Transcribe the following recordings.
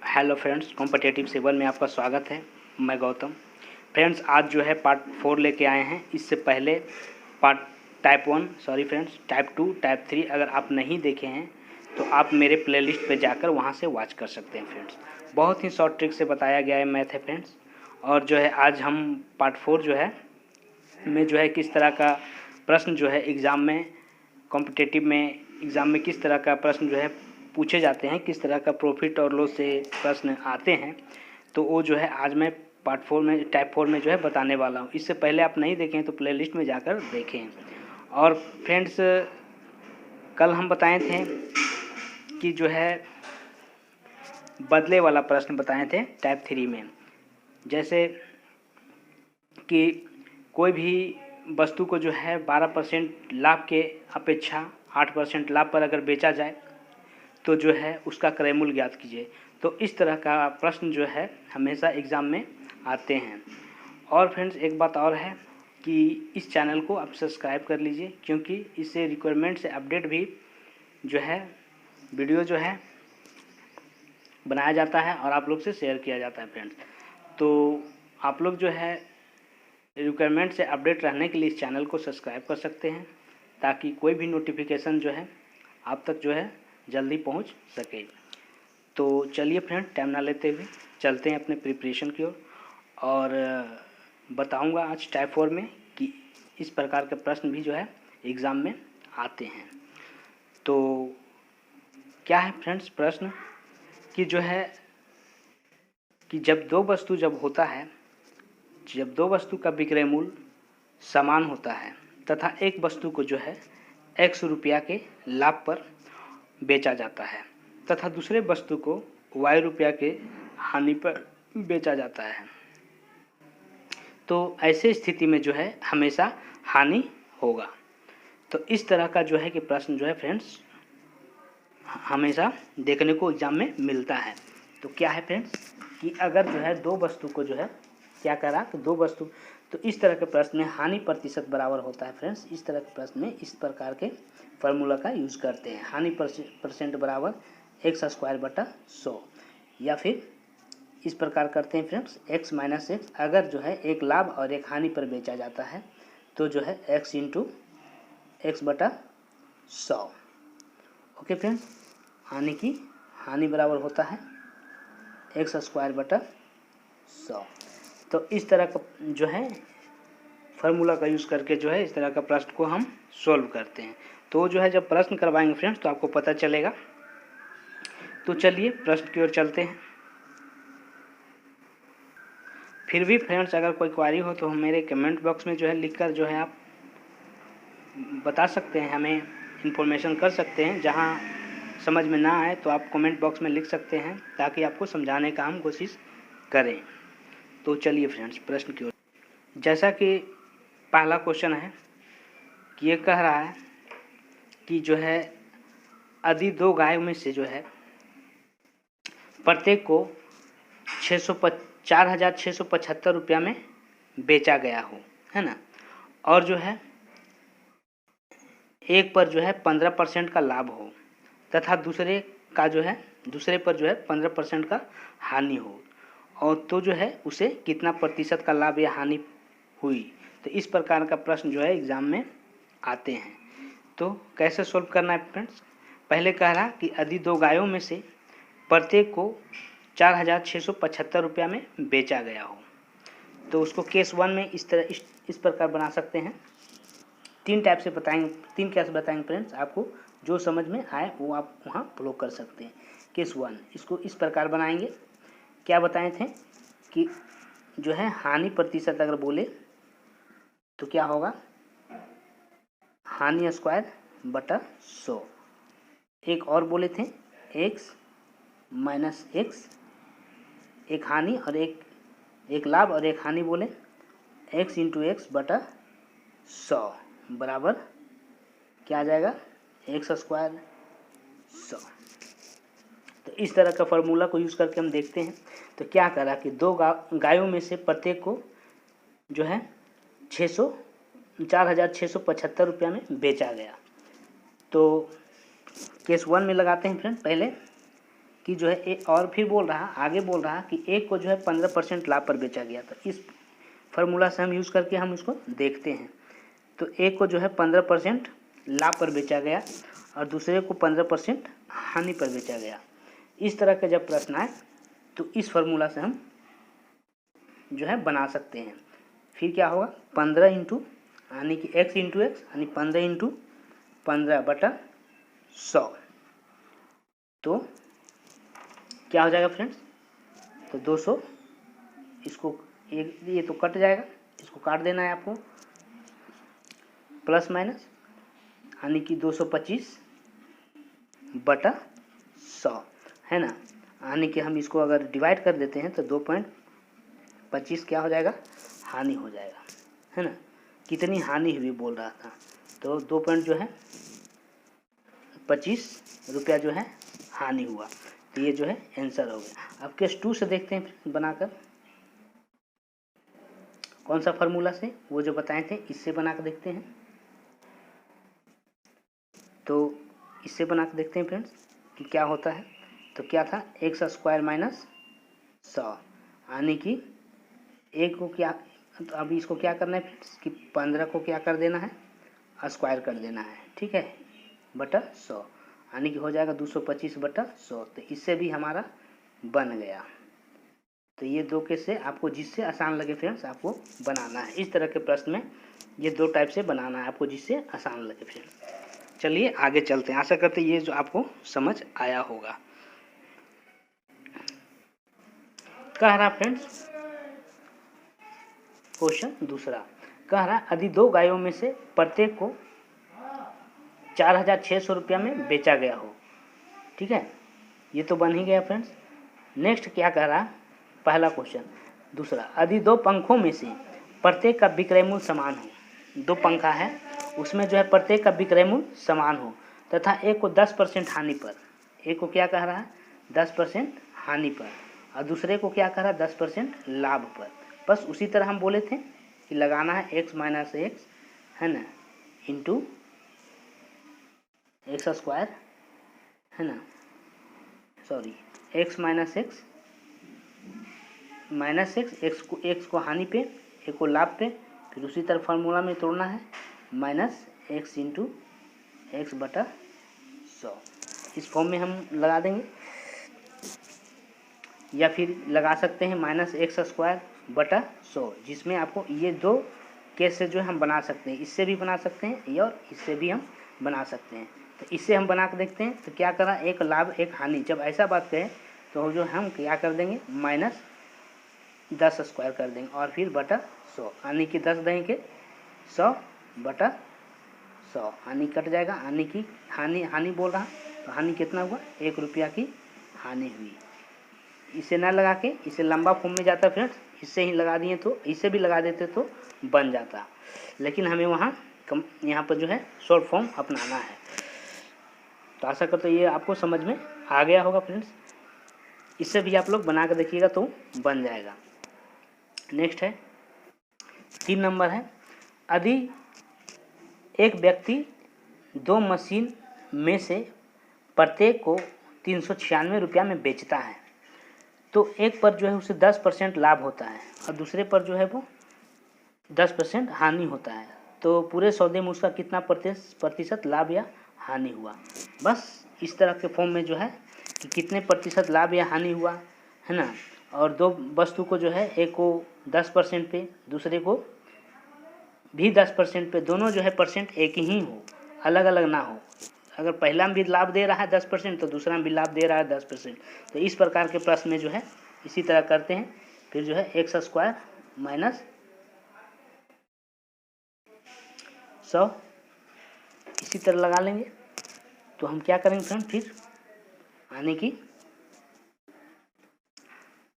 Hello friends, competitive seven में आपका स्वागत है। मैं गौतम। फ्रेंड्स, आज जो है पार्ट 4 लेके आए हैं। इससे पहले पार्ट टाइप 2, टाइप 3 अगर आप नहीं देखे हैं तो आप मेरे प्लेलिस्ट पे जाकर वहां से वॉच कर सकते हैं। फ्रेंड्स, बहुत ही शॉर्ट ट्रिक से बताया गया है मैथ है फ्रेंड्स। और जो है आज हम पार्ट 4 जो है किस तरह का प्रश्न जो है एग्ज़ाम में, कॉम्पिटिटिव में एग्ज़ाम में किस तरह का प्रश्न जो है पूछे जाते हैं, किस तरह का प्रॉफिट और लॉस से प्रश्न आते हैं, तो वो जो है आज मैं पार्ट 4 में, टाइप 4 में जो है बताने वाला हूँ। इससे पहले आप नहीं देखें तो प्लेलिस्ट में जाकर देखें। और फ्रेंड्स, कल हम बताए थे कि जो है बदले वाला प्रश्न बताए थे टाइप 3 में। जैसे कि कोई भी वस्तु को जो है 12% लाभ के अपेक्षा 8% लाभ पर अगर बेचा जाए तो जो है उसका क्रय मूल्य ज्ञात कीजिए। तो इस तरह का प्रश्न जो है हमेशा एग्ज़ाम में आते हैं। और फ्रेंड्स, एक बात और है कि इस चैनल को आप सब्सक्राइब कर लीजिए, क्योंकि इससे रिक्वायरमेंट से अपडेट भी जो है वीडियो जो है बनाया जाता है और आप लोग से शेयर किया जाता है। फ्रेंड्स, तो आप लोग जो है रिक्वायरमेंट से अपडेट रहने के लिए इस चैनल को सब्सक्राइब कर सकते हैं, ताकि कोई भी नोटिफिकेशन जो है आप तक जो है जल्दी पहुंच सके। तो चलिए फ्रेंड, टाइम ना लेते हुए चलते हैं अपने प्रिपरेशन की ओर। और बताऊंगा आज टाइप 4 में कि इस प्रकार के प्रश्न भी जो है एग्ज़ाम में आते हैं। तो क्या है फ्रेंड्स प्रश्न कि जो है कि जब दो वस्तु का विक्रय मूल्य समान होता है तथा एक वस्तु को जो है x रुपया के लाभ पर बेचा जाता है तथा दूसरे वस्तु को y रुपया के हानि पर बेचा जाता है, तो ऐसे स्थिति में जो है हमेशा हानि होगा। तो इस तरह का जो है कि प्रश्न जो है फ्रेंड्स हमेशा देखने को एग्जाम में मिलता है। तो क्या है फ्रेंड्स कि अगर जो है दो वस्तु को जो है क्या करा तो दो वस्तु, तो इस तरह के प्रश्न में हानि प्रतिशत बराबर होता है। फ्रेंड्स, इस तरह के प्रश्न में इस प्रकार के फार्मूला का यूज़ करते हैं। हानि परसेंट बराबर x²/100, या फिर इस प्रकार करते हैं फ्रेंड्स x - x। अगर जो है एक लाभ और एक हानि पर बेचा जाता है तो जो है x × x/100। ओके फ्रेंड्स, हानि बराबर होता है x²/100। तो इस तरह का जो है फार्मूला का यूज़ करके जो है इस तरह का प्रश्न को हम सॉल्व करते हैं। तो जो है जब प्रश्न करवाएंगे फ्रेंड्स तो आपको पता चलेगा। तो चलिए प्रश्न की ओर चलते हैं। फिर भी फ्रेंड्स, अगर कोई क्वारी हो तो मेरे कमेंट बॉक्स में जो है लिखकर जो है आप बता सकते हैं, हमें इन्फॉर्मेशन कर सकते हैं। जहां समझ में ना आए तो आप कमेंट बॉक्स में लिख सकते हैं, ताकि आपको समझाने का हम कोशिश करें। तो चलिए फ्रेंड्स प्रश्न की ओर। जैसा कि पहला क्वेश्चन है कि ये कह रहा है कि जो है यदि दो गायों में से जो है प्रत्येक को 4,675 रुपया में बेचा गया हो, है ना, और जो है एक पर जो है 15% का लाभ हो तथा दूसरे पर जो है 15% का हानि हो, और तो जो है उसे कितना प्रतिशत का लाभ या हानि हुई। तो इस प्रकार का प्रश्न जो है एग्जाम में आते हैं। तो कैसे सोल्व करना है फ्रेंड्स? पहले कह रहा कि यदि दो गायों में से प्रत्येक को 4,675 रुपया में बेचा गया हो, तो उसको केस 1 में इस प्रकार बना सकते हैं। तीन कैसे बताएंगे फ्रेंड्स, आपको जो समझ में आए वो आप वहाँ फॉलो कर सकते हैं। केस 1 इसको इस प्रकार बनाएंगे। क्या बताए थे कि जो है हानि प्रतिशत अगर बोले तो क्या होगा, हानि स्क्वायर/100। एक और बोले थे x - x, एक हानि और एक लाभ और एक हानि बोले x × x/100 बराबर क्या आ जाएगा, x² 100। तो इस तरह का फॉर्मूला को यूज़ करके हम देखते हैं। तो क्या करा कि दो गायों में से प्रत्येक को जो है 4,675 रुपया में बेचा गया। तो केस 1 में लगाते हैं फ्रेंड। पहले कि जो है और फिर बोल रहा आगे बोल रहा कि एक को जो है 15% लाभ पर बेचा गया। तो इस फार्मूला से हम यूज़ करके हम इसको देखते हैं। तो एक को जो है 15% लाभ पर बेचा गया और दूसरे को 15% हानि पर बेचा गया। इस तरह का जब प्रश्न आए तो इस फार्मूला से हम जो है बना सकते हैं। फिर क्या होगा 15 इंटू यानी कि x इंटू एक्स यानी 15 इंटू 15/100। तो क्या हो जाएगा फ्रेंड्स, तो 200, इसको ये तो कट जाएगा, इसको काट देना है आपको, प्लस माइनस यानी कि 225/100 है ना। यानी कि हम इसको अगर डिवाइड कर देते हैं तो 2.25 क्या हो जाएगा, हानि हो जाएगा, है ना। कितनी हानि हुई बोल रहा था, तो 2 पॉइंट जो है 25 रुपया जो है हानि हुआ। तो ये जो है आंसर हो गया। अब केस 2 से देखते हैं बनाकर, कौन सा फार्मूला से, वो जो बताए थे इससे बना कर देखते हैं। तो इससे बना कर देखते हैं फ्रेंड्स कि क्या होता है। तो क्या था, x² माइनस 100 यानी कि एक को क्या, तो अभी इसको क्या करना है फ्रेंड्स कि 15 को क्या कर देना है, स्क्वायर कर देना है, ठीक है, बटा 100 यानी कि हो जाएगा 225/100। तो इससे भी हमारा बन गया। तो ये दो केस से आपको जिससे आसान लगे फ्रेंड्स आपको बनाना है। इस तरह के प्रश्न में ये 2 टाइप से बनाना है आपको, जिससे आसान लगे फ्रेंड्स। चलिए आगे चलते हैं। आशा करते हैं ये जो आपको समझ आया होगा। कह रहा फ्रेंड्स क्वेश्चन दूसरा, कह रहा यदि 2 गायों में से प्रत्येक को 4,600 रुपया में बेचा गया हो, ठीक है, ये तो बन ही गया फ्रेंड्स। नेक्स्ट क्या कह रहा, पहला क्वेश्चन दूसरा, यदि 2 पंखों में से प्रत्येक का विक्रय मूल्य समान हो, 2 पंखा है उसमें जो है प्रत्येक का विक्रय मूल्य समान हो तथा एक को 10% हानि पर, एक को क्या कह रहा है 10% हानि पर और दूसरे को क्या कह रहा है 10% लाभ पर। बस उसी तरह हम बोले थे कि लगाना है x माइनस एक्स, है ना, इंटू x² है ना, sorry x minus x minus x को हानि पे, एक को लाभ पे, फिर उसी तरह फार्मूला में तोड़ना है माइनस एक्स इंटू x/100। इस फॉर्म में हम लगा देंगे या फिर लगा सकते हैं -x²/100, जिसमें आपको ये 2 केस से जो हम बना सकते हैं, इससे भी बना सकते हैं और इससे भी हम बना सकते हैं। तो इससे हम बना के देखते हैं। तो क्या करा, एक लाभ एक हानि, जब ऐसा बात कहें तो जो हम क्या कर देंगे -10² कर देंगे और फिर बटा 100 यानी कि 10 देंगे 100/100 हानि कट जाएगा, यानी कि हानि बोल रहा, तो हानि कितना हुआ, 1 रुपया की हानि हुई। इसे ना लगा के इसे लंबा फॉर्म में जाता फ्रेंड्स, इससे ही लगा दिए तो इसे भी लगा देते तो बन जाता, लेकिन हमें वहाँ यहाँ पर जो है शॉर्ट फॉर्म अपनाना है। तो आशा करते ये आपको समझ में आ गया होगा फ्रेंड्स। इससे भी आप लोग बना कर देखिएगा तो बन जाएगा। नेक्स्ट है 3 नंबर है, यदि एक व्यक्ति 2 मशीन में से प्रत्येक को 396 रुपया में बेचता है, तो एक पर जो है उसे 10% लाभ होता है और दूसरे पर जो है वो 10% हानि होता है। तो पूरे सौदे में उसका कितना प्रतिशत लाभ या हानि हुआ। बस इस तरह के फॉर्म में जो है कि कितने प्रतिशत लाभ या हानि हुआ, है ना, और 2 वस्तु को जो है एक को 10% पे, दूसरे को भी 10% पे, दोनों जो है परसेंट एक ही हो, अलग अलग ना हो। अगर पहला में भी लाभ दे रहा है 10% तो दूसरा में भी लाभ दे रहा है 10%। तो इस प्रकार के प्रश्न में जो है इसी तरह करते हैं। फिर जो है x² माइनस 100 इसी तरह लगा लेंगे। तो हम क्या करेंगे फ्रेंड, फिर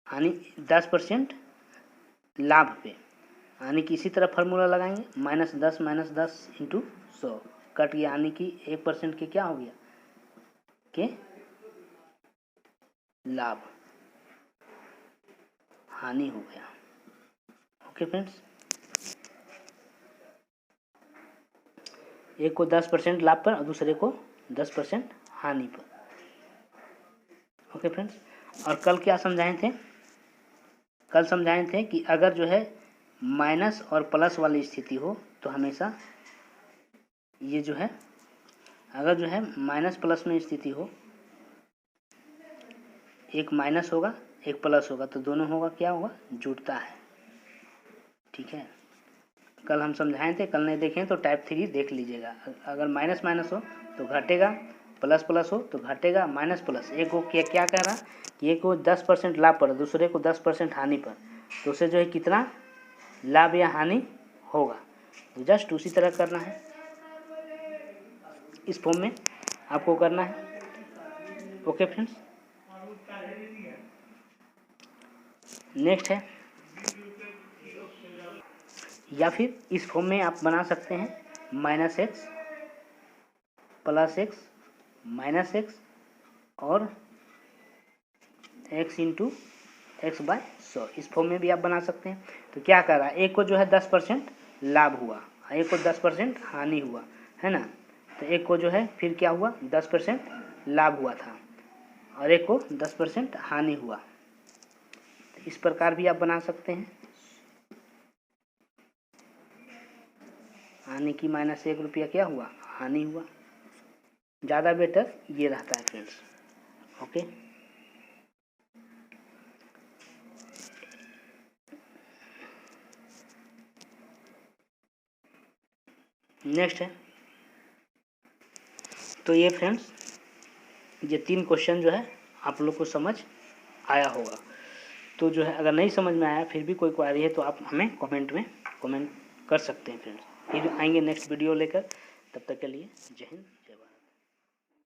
यानी 10% लाभ पे, यानी कि इसी तरह फार्मूला लगाएंगे -10 इंटू 100 कट गया, यानी कि 1% के क्या हो गया के लाभ, हानि हो गया। ओके फ्रेंड्स, एक को 10% लाभ पर और दूसरे को 10% हानि पर। ओके फ्रेंड्स, और कल क्या समझाए थे? कल समझाए थे कि अगर जो है माइनस और प्लस वाली स्थिति हो तो हमेशा ये जो है, अगर जो है माइनस प्लस में स्थिति हो, एक माइनस होगा एक प्लस होगा तो दोनों होगा क्या होगा, जुड़ता है। ठीक है, कल हम समझाए थे, कल नहीं देखें तो टाइप 3 देख लीजिएगा। अगर माइनस माइनस हो तो घटेगा, प्लस प्लस हो तो घटेगा, माइनस प्लस। एक को क्या कह रहा कि एक को 10% लाभ पर, दूसरे को 10% हानि पर, तो उसे जो है कितना लाभ या हानि होगा, तो जस्ट उसी तरह करना है, इस फॉर्म में आपको करना है। ओके फ्रेंड्स, नेक्स्ट है, या फिर इस फॉर्म में आप बना सकते हैं -x + x -x और x × x/100, इस फॉर्म में भी आप बना सकते हैं। तो क्या कर रहा है, एक को जो है 10% लाभ हुआ, एक को 10% हानि हुआ, है ना। तो एक को जो है फिर क्या हुआ, 10% लाभ हुआ था और एक को 10% हानि हुआ। तो इस प्रकार भी आप बना सकते हैं, हानि की -1 रुपया क्या हुआ, हानि हुआ। ज़्यादा बेटर ये रहता है फ्रेंड्स। ओके, नेक्स्ट है, तो ये फ्रेंड्स ये 3 क्वेश्चन जो है आप लोग को समझ आया होगा। तो जो है अगर नहीं समझ में आया फिर भी कोई क्वेरी है तो आप हमें कमेंट में कमेंट कर सकते हैं फ्रेंड्स। फिर आएंगे नेक्स्ट वीडियो लेकर, तब तक के लिए जय हिंद।